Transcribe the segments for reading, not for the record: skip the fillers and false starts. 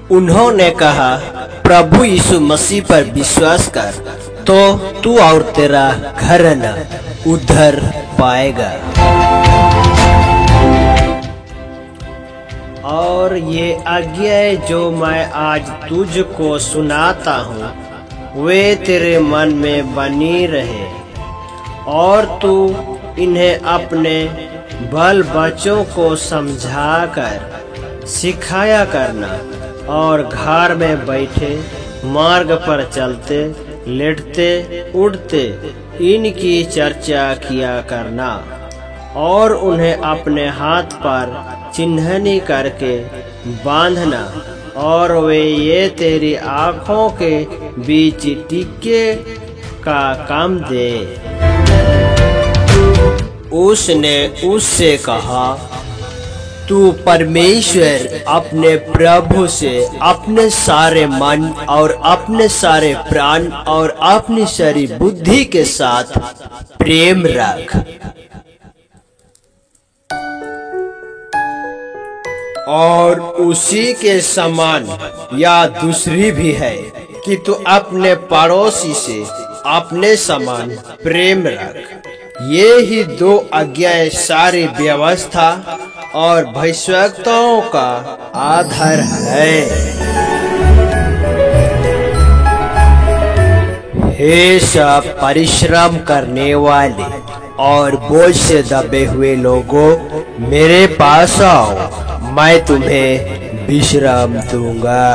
उन्होंने कहा, प्रभु यीशु मसीह पर विश्वास कर तो तू और तेरा घराना उद्धार पाएगा। और ये आज्ञाएं जो मैं आज तुझको सुनाता हूँ वे तेरे मन में बनी रहे और तू इन्हें अपने बाल बच्चों को समझा कर सिखाया करना और घर में बैठे मार्ग पर चलते लेटते उठते इनकी चर्चा किया करना और उन्हें अपने हाथ पर चिन्हनी करके बांधना और वे ये तेरी आँखों के बीच टीके का काम दे। उसने उससे कहा, तू परमेश्वर अपने प्रभु से अपने सारे मन और अपने सारे प्राण और अपनी सारी बुद्धि के साथ प्रेम रख और उसी के समान या दूसरी भी है कि तू अपने पड़ोसी से अपने समान प्रेम रख। ये ही दो आज्ञाएं सारी व्यवस्था और भविष्यवक्ताओं का आधार है। हे सब परिश्रम करने वाले और बोझ से दबे हुए लोगों, मेरे पास आओ, मैं तुम्हें विश्राम दूंगा।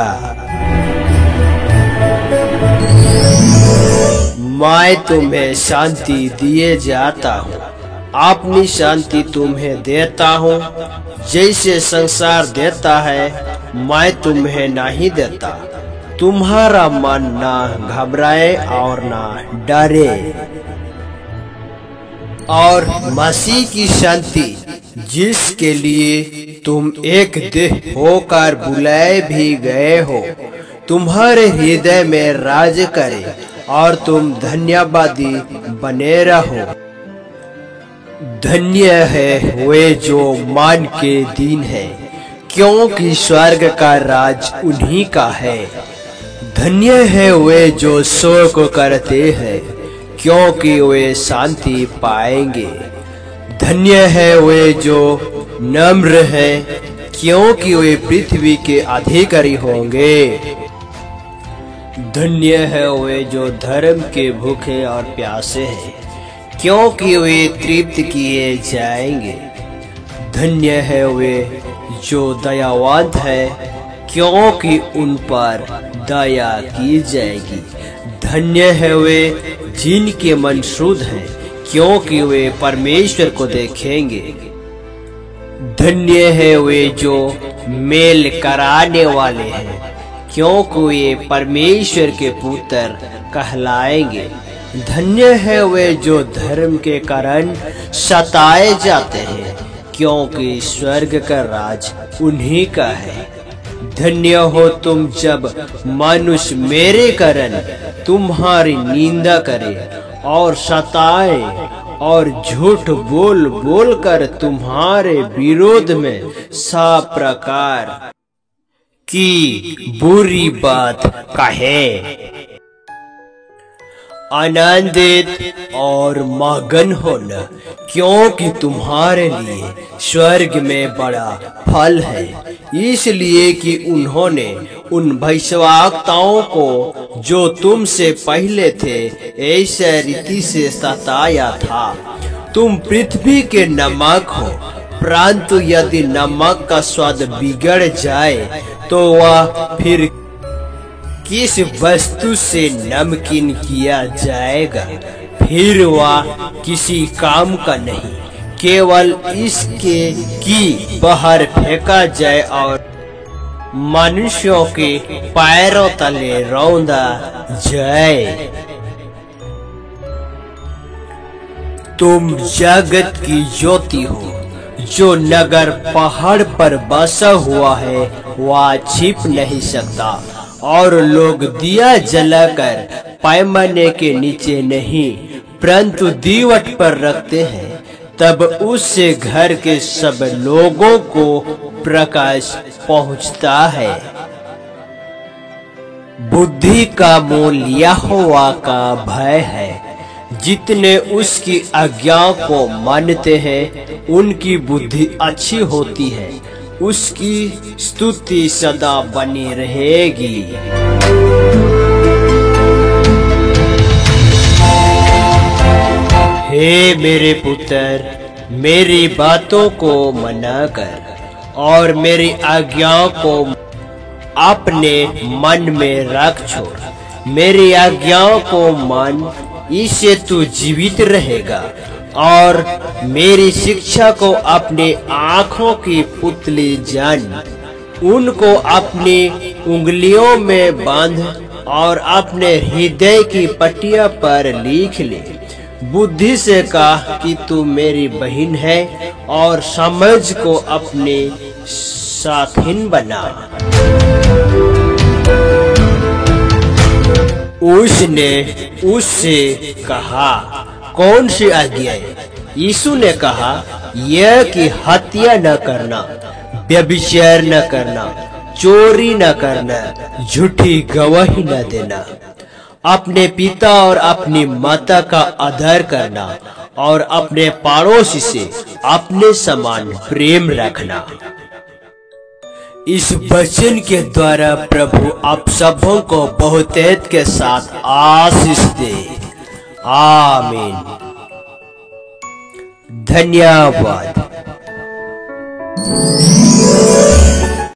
मैं तुम्हें शांति दिए जाता हूँ, अपनी शांति तुम्हें देता हूँ। जैसे संसार देता है मैं तुम्हें नहीं देता। तुम्हारा मन ना घबराए और ना डरे। और मसीह की शांति जिसके लिए तुम एक देह होकर बुलाए भी गए हो, तुम्हारे हृदय में राज करे और तुम धन्यवादी बने रहो। धन्य है वे जो मान के दीन है, क्योंकि स्वर्ग का राज उन्हीं का है। धन्य है वे जो शोक करते हैं, क्योंकि वे शांति पाएंगे। धन्य है वे जो नम्र हैं, क्योंकि वे पृथ्वी के अधिकारी होंगे। धन्य है वे जो धर्म के भूखे और प्यासे हैं, क्योंकि वे तृप्त किए जाएंगे। धन्य है वे जो दयावंत है, क्योंकि उन पर दया की जाएगी। धन्य है वे जिनके मन शुद्ध हैं, क्योंकि वे परमेश्वर को देखेंगे। धन्य है वे जो मेल कराने वाले हैं, क्योंकि वे परमेश्वर के पुत्र कहलाएंगे। धन्य है वे जो धर्म के कारण सताए जाते हैं, क्योंकि स्वर्ग का राज उन्हीं का है। धन्य हो तुम जब मनुष्य मेरे कारण तुम्हारी निंदा करे और सताए और झूठ बोल बोल कर तुम्हारे विरोध में सब प्रकार की बुरी बात कहे। आनंदित और मगन होना, क्योंकि तुम्हारे लिए स्वर्ग में बड़ा फल है, इसलिए कि उन्होंने उन भविष्यवक्ताओं को जो तुमसे पहले थे ऐसे रीति से सताया था। तुम पृथ्वी के नमक हो, परंतु यदि नमक का स्वाद बिगड़ जाए तो वह फिर किस वस्तु से नमकीन किया जाएगा? फिर वह किसी काम का नहीं, केवल इसके कि बाहर फेंका जाए और मनुष्यों के पैरों तले रौंदा जाए। तुम जगत की ज्योति हो। जो नगर पहाड़ पर बसा हुआ है वह छिप नहीं सकता, और लोग दिया जलाकर पैमाने के नीचे नहीं परंतु दीवट पर रखते हैं, तब उससे घर के सब लोगों को प्रकाश पहुंचता है। बुद्धि का मूल यहोवा का भय है। जितने उसकी आज्ञा को मानते हैं उनकी बुद्धि अच्छी होती है, उसकी स्तुति सदा बनी रहेगी। हे मेरे पुत्र, मेरी बातों को मना कर और मेरी आज्ञाओं को अपने मन में रख छोड़। मेरी आज्ञाओं को मान, इससे तू जीवित रहेगा और मेरी शिक्षा को अपनी आंखों की पुतली जान। उनको अपनी उंगलियों में बांध और अपने हृदय की पट्टियों पर लिख ले। बुद्धि से कहा कि तू मेरी बहन है और समझ को अपने साथिन बना। उसने उससे कहा, कौन सी आज्ञा? यीशु ने कहा, यह कि हत्या न करना, व्यभिचार न करना, चोरी न करना, झूठी गवाही न देना, अपने पिता और अपनी माता का आदर करना और अपने पड़ोसी से अपने समान प्रेम रखना। इस वचन के द्वारा प्रभु आप सबों को बहुतेत के साथ आशीष दे। आमीन। धन्यवाद।